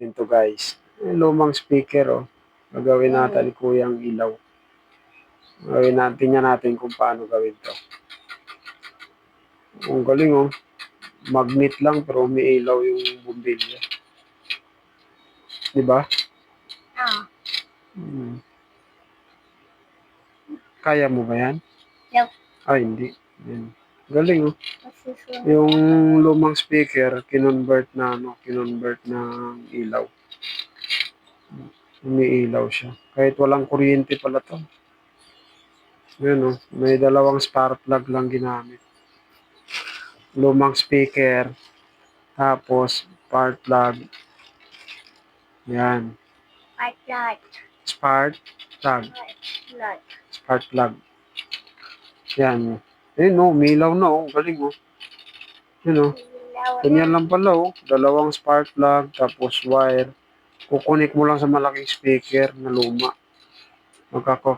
Ito guys, yung lumang speaker oh. Gagawin natin ni Kuyang ilaw. Tingnan natin kung paano gawin to. Ang galing oh. Magnet lang pero umiilaw yung bumbilya. Di ba? Hmm. Kaya mo ba yan? Nope. Ay, hindi. Yan. Galing oh. Yung lumang speaker, kinonvert ng ilaw. Umiilaw siya. Kahit walang kuryente pala to. Yun oh, may dalawang spark plug lang ginamit. Lumang speaker, tapos spark plug. Yan. Spark plug. Spark plug. Yan. Ayun oh, umiilaw na oh. Galing oh. Yun oh. Ganyan lang pala oh. Dalawang spark plug, tapos wire. Kukunik mo lang sa malaking speaker na luma. Magkaka